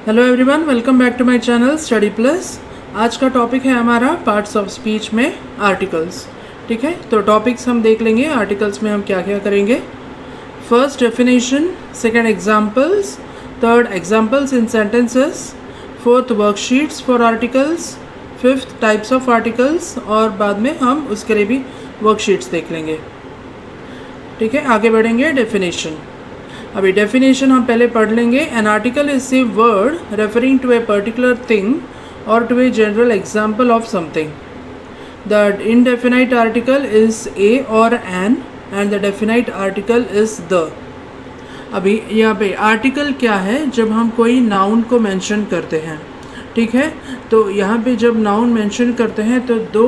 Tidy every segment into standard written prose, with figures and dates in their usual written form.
Hello everyone, welcome back to my channel study plus. आज का topic है हमारा पार्ट्स ऑफ स्पीच में आर्टिकल्स। ठीक है, तो टॉपिक्स हम देख लेंगे। आर्टिकल्स में हम क्या क्या करेंगे। First definition, second examples, third examples in sentences, fourth worksheets for articles, fifth types of articles और बाद में हम उसके लिए भी वर्कशीट्स देख लेंगे। ठीक है, आगे बढ़ेंगे। डेफिनेशन, अभी डेफिनेशन हम पहले पढ़ लेंगे। An article is a word referring to a particular thing or to a general example of something. The indefinite article is a or an and the definite article is the. अभी यहाँ पे article क्या है, जब हम कोई noun को mention करते हैं। ठीक है, तो यहाँ पे जब नाउन मेंशन करते हैं तो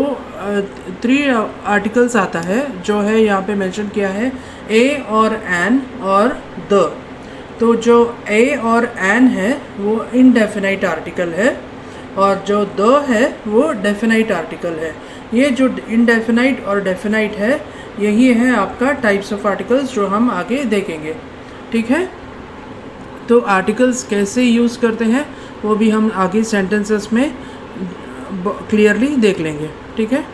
थ्री आर्टिकल्स आता है जो है यहाँ पे मेंशन किया है, ए और एन और द। तो जो ए और एन है वो इनडेफिनाइट आर्टिकल है और जो द है वो डेफिनाइट आर्टिकल है। ये जो इनडेफिनाइट और डेफिनाइट है यही है आपका टाइप्स ऑफ आर्टिकल्स जो हम आगे देखेंगे। ठीक है, तो आर्टिकल्स कैसे यूज़ करते हैं वो भी हम आगे सेंटेंसेस में क्लियरली देख लेंगे। ठीक है,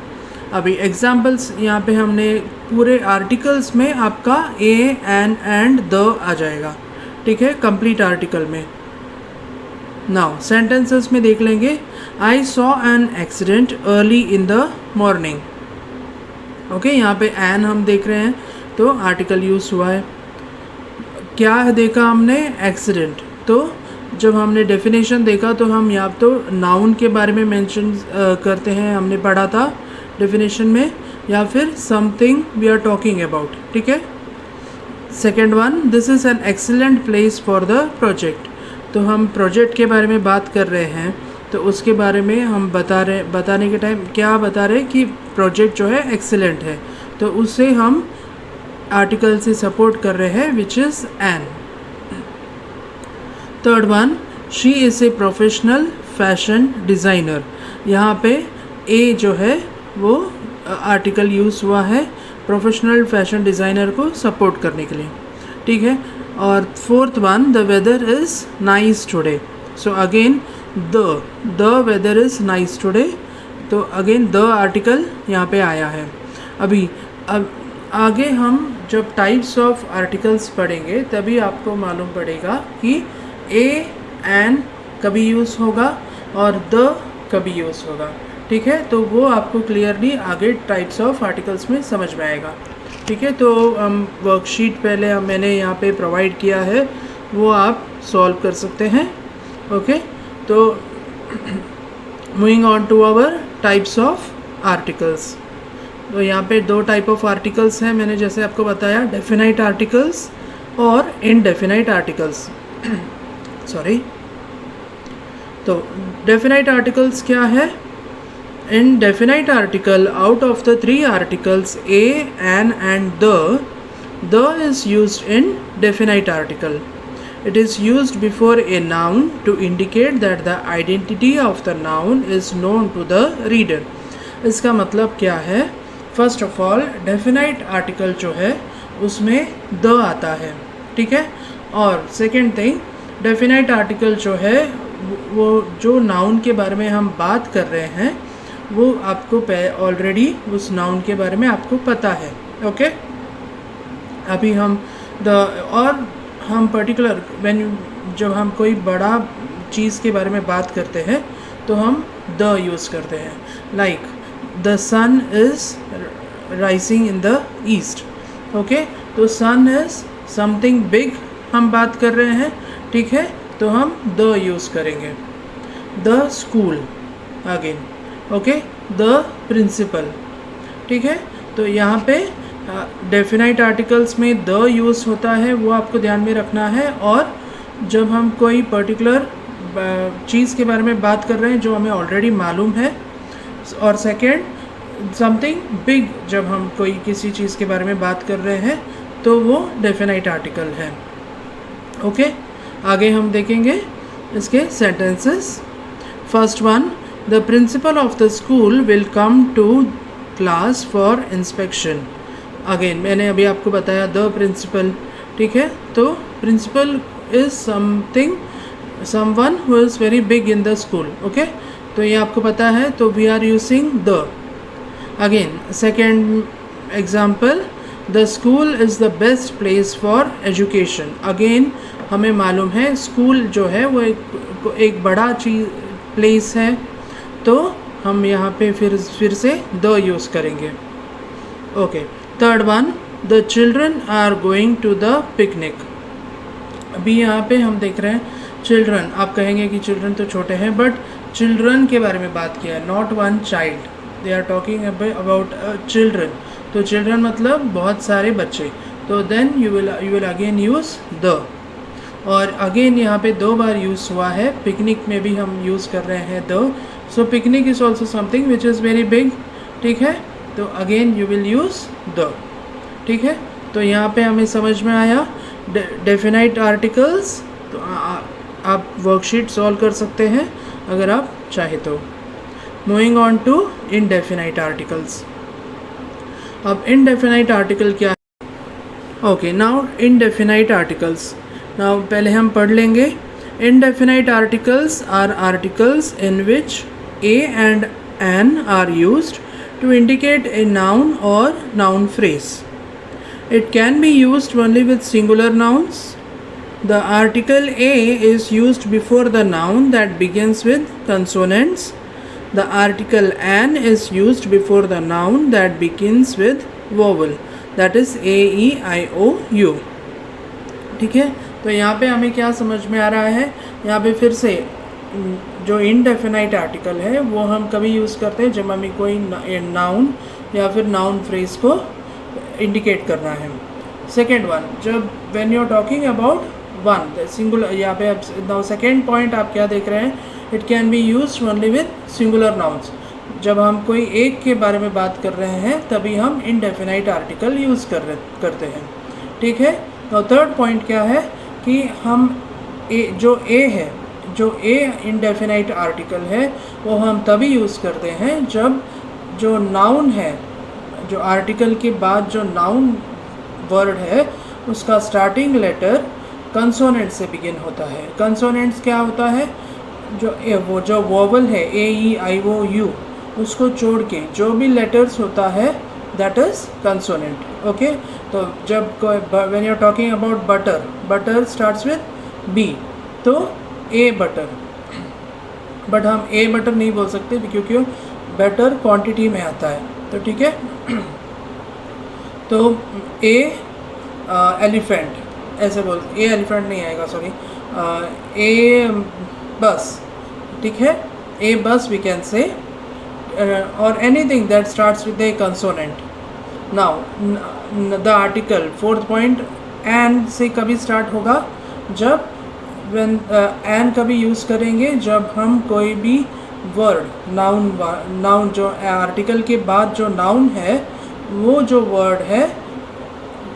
अभी एग्जाम्पल्स यहाँ पे हमने पूरे आर्टिकल्स में आपका ए एन एंड द आ जाएगा। ठीक है, कंप्लीट आर्टिकल में। नाउ सेंटेंसेस में देख लेंगे। आई saw an accident early in the morning. Okay, यहाँ पे एन हम देख रहे हैं तो आर्टिकल यूज़ हुआ है। क्या देखा हमने? एक्सीडेंट। तो जब हमने डेफिनेशन देखा तो हम यहाँ तो नाउन के बारे में मेंशन करते हैं, हमने पढ़ा था डेफिनेशन में, या फिर something we are talking about. ठीक है, second one, this is an excellent place for the project. तो हम प्रोजेक्ट के बारे में बात कर रहे हैं तो उसके बारे में हम बताने के टाइम क्या बता रहे हैं कि प्रोजेक्ट जो है एक्सीलेंट है, तो उससे हम आर्टिकल से सपोर्ट कर रहे हैं which is an. Third one, she is a professional fashion designer. यहाँ पे ए जो है वो आर्टिकल यूज़ हुआ है प्रोफेशनल फैशन डिज़ाइनर को सपोर्ट करने के लिए। ठीक है, और fourth one, the weather is nice today. So again the weather is nice today, तो अगेन द आर्टिकल यहाँ पे आया है। अब आगे हम जब टाइप्स ऑफ आर्टिकल्स पढ़ेंगे तभी आपको मालूम पड़ेगा कि ए एन कभी यूज़ होगा और द कभी यूज़ होगा। ठीक है, तो वो आपको क्लियरली आगे टाइप्स ऑफ आर्टिकल्स में समझ में आएगा। ठीक है, तो हम वर्कशीट पहले मैंने यहाँ पे प्रोवाइड किया है, वो आप सॉल्व कर सकते हैं। ओके, तो moving on to our types of articles. तो यहाँ पे दो टाइप ऑफ आर्टिकल्स हैं, मैंने जैसे आपको बताया, डेफिनाइट आर्टिकल्स और इनडेफिनाइट आर्टिकल्स। सॉरी, तो डेफिनाइट आर्टिकल्स क्या है? In definite article, out of the three articles a an and the is used in definite article. It is used before a noun to indicate that the identity of the noun is known to the reader. इसका मतलब क्या है? First of all definite article जो है उसमें the आता है। ठीक है, और सेकेंड थिंग, डेफिनाइट आर्टिकल जो है वो जो नाउन के बारे में हम बात कर रहे हैं वो आपको ऑलरेडी उस नाउन के बारे में आपको पता है। ओके, अभी हम पर्टिकुलर जब हम कोई बड़ा चीज़ के बारे में बात करते हैं तो हम द यूज़ करते हैं। Like the sun is rising in the east. Okay, तो सन इज़ समथिंग बिग हम बात कर रहे हैं। ठीक है, तो हम द यूज़ करेंगे। The school again. Okay, the principal. ठीक है, तो यहाँ पे डेफिनाइट आर्टिकल्स में द यूज़ होता है, वो आपको ध्यान में रखना है। और जब हम कोई पर्टिकुलर चीज़ के बारे में बात कर रहे हैं जो हमें ऑलरेडी मालूम है, और सेकेंड समथिंग बिग, जब हम कोई किसी चीज़ के बारे में बात कर रहे हैं तो वो डेफिनाइट आर्टिकल है। ओके, आगे हम देखेंगे इसके sentences. First one, the principal of the school will come to class for inspection. Again मैंने अभी आपको बताया द प्रिंसिपल। ठीक है, तो principal is something someone who is very big in the school, okay, तो ये आपको पता है, तो we are using the. Again second example, the school is the best place for education. Again हमें मालूम है स्कूल जो है वो एक बड़ा चीज प्लेस है, तो हम यहाँ पे फिर से द यूज़ करेंगे। Okay, third one, the children are going to the picnic. अभी यहाँ पे हम देख रहे हैं चिल्ड्रन, आप कहेंगे कि चिल्ड्रन तो छोटे हैं, बट चिल्ड्रन के बारे में बात किया है, not one child, they are talking about children. तो चिल्ड्रन मतलब बहुत सारे बच्चे, तो then you will again use the. और अगेन यहाँ पे 2 बार यूज़ हुआ है, पिकनिक में भी हम यूज़ कर रहे हैं the. So picnic is also something which is very big, ठीक है, तो again you will use the, ठीक है। तो यहाँ पे हमें समझ में आया डेफिनाइट आर्टिकल्स। तो आप वर्कशीट सॉल्व कर सकते हैं अगर आप चाहे तो। Moving on to indefinite articles. अब इनडेफिनाइट आर्टिकल क्या है? Okay, now indefinite articles, now पहले हम पढ़ लेंगे। Indefinite articles are articles in which a and an are used to indicate a noun or noun phrase. It can be used only with singular nouns. The article a is used before the noun that begins with consonants. The article an is used before the noun that begins with vowel, that is a, e, I, o, u. ठीक है, तो यहाँ पे हमें क्या समझ में आ रहा है, यहाँ पे फिर से जो इनडेफिनाइट आर्टिकल है वो हम कभी यूज़ करते हैं जब हमें कोई नाउन या फिर नाउन फ्रेज को इंडिकेट करना है। सेकेंड वन, जब when you are talking about one singular, यहाँ पे अब नाउ सेकेंड पॉइंट आप क्या देख रहे हैं, it can be used only with singular nouns. जब हम कोई एक के बारे में बात कर रहे हैं तभी हम इनडेफिनाइट आर्टिकल यूज़ करते हैं, ठीक है। तो थर्ड पॉइंट क्या है कि हम जो ए इनडेफिनाइट आर्टिकल है वो हम तभी यूज़ करते हैं जब जो नाउन है, जो आर्टिकल के बाद जो नाउन वर्ड है उसका स्टार्टिंग लेटर कंसोनेंट से बिगिन होता है। कंसोनेंट्स क्या होता है, जो वोवल है ए, ई, आई, ओ, यू, उसको छोड़ के जो भी लेटर्स होता है दैट इज़ कंसोनेंट, ओके। तो जब when you are talking about butter, butter starts with B, तो ए बटर, बट हम ए बटर नहीं बोल सकते क्योंकि वो बेटर क्वांटिटी में आता है, तो ठीक है। तो ए एलिफेंट ऐसे बोल, ए एलिफेंट नहीं आएगा, सॉरी, ए बस, ठीक है, ए बस वी कैन से, और anything that starts with a consonant. Now the article fourth point, an से कभी स्टार्ट होगा, जब एन कभी यूज़ करेंगे जब हम कोई भी वर्ड नाउन जो आर्टिकल के बाद जो नाउन है वो जो वर्ड है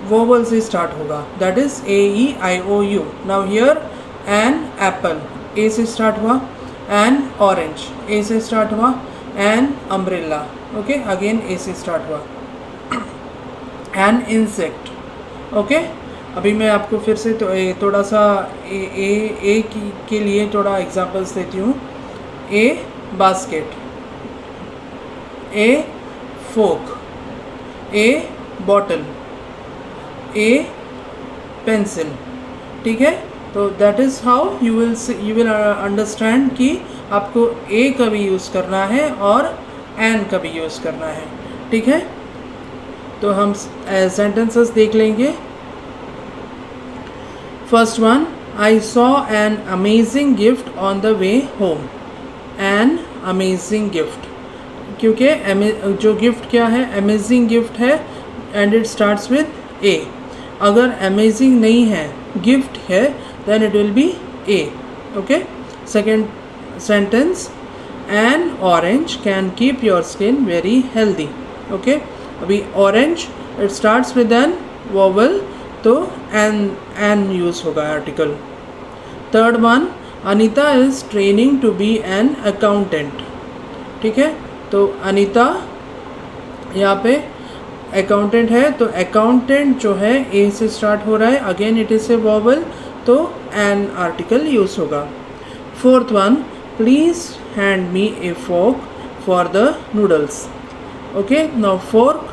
वोवल से स्टार्ट होगा, that is A, E, I, O, U. Now here an apple, A से स्टार्ट हुआ, एन ऑरेंज, ए से स्टार्ट हुआ, an umbrella, okay, again A से स्टार्ट हुआ, एन इंसेक्ट, ओके। अभी मैं आपको फिर से थोड़ा सा ए के लिए थोड़ा एग्जांपल्स देती हूँ। A basket, a fork, a bottle, a pencil, ठीक है। तो that is how you will understand कि आपको ए कभी यूज़ करना है और एन कभी यूज़ करना है, ठीक है। तो हम सेंटेंसेस देख लेंगे। First one, I saw an amazing gift on the way home. An amazing gift, क्योंकि जो गिफ्ट क्या है, अमेजिंग गिफ्ट है and it starts with A. अगर अमेजिंग नहीं है, गिफ्ट है, then it will be a, okay. Second sentence, an orange can keep your skin very healthy, okay. अभी orange it starts with an vowel, तो an use होगा article. Third one, Anita is training to be an accountant, ठीक है। तो अनीता यहाँ पे accountant है, तो अकाउंटेंट जो है ए से स्टार्ट हो रहा है, again it is a vowel, तो एन आर्टिकल यूज़ होगा। Fourth one, please hand me a fork for the noodles. Okay, now fork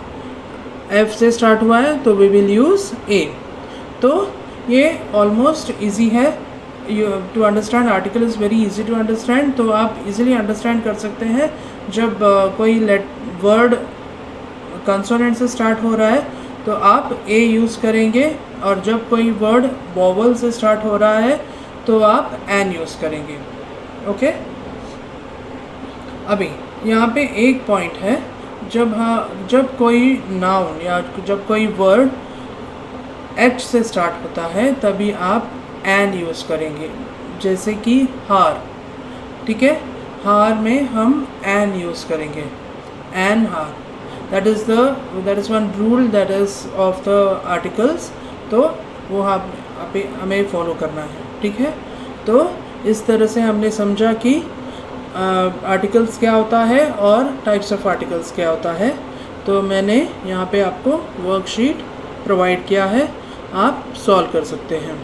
F से स्टार्ट हुआ है तो we will use A. तो ये ऑलमोस्ट ईजी है. To understand article is very easy to understand. तो आप इजीली अंडरस्टैंड कर सकते हैं जब कोई वर्ड कंसोनेंट से स्टार्ट हो रहा है तो आप ए यूज़ करेंगे, और जब कोई वर्ड वोवल से स्टार्ट हो रहा है तो आप एन यूज़ करेंगे. ओके, अभी यहाँ पे एक पॉइंट है, जब कोई नाउन या जब कोई वर्ड एच से स्टार्ट होता है तभी आप एन यूज़ करेंगे. जैसे कि हार, ठीक है, हार में हम एन यूज़ करेंगे, एन हार. That is one rule that is of the articles. तो वो हमें फॉलो करना है, ठीक है. तो इस तरह से हमने समझा कि आर्टिकल्स क्या होता है और टाइप्स ऑफ आर्टिकल्स क्या होता है. तो मैंने यहाँ पे आपको वर्कशीट प्रोवाइड किया है, आप सॉल्व कर सकते हैं,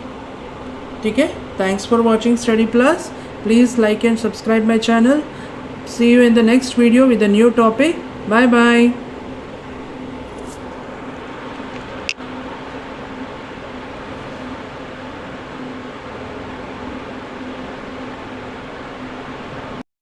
ठीक है. Thanks for watching study plus. Please like and subscribe my channel. See you in the next video with a new topic. Bye bye.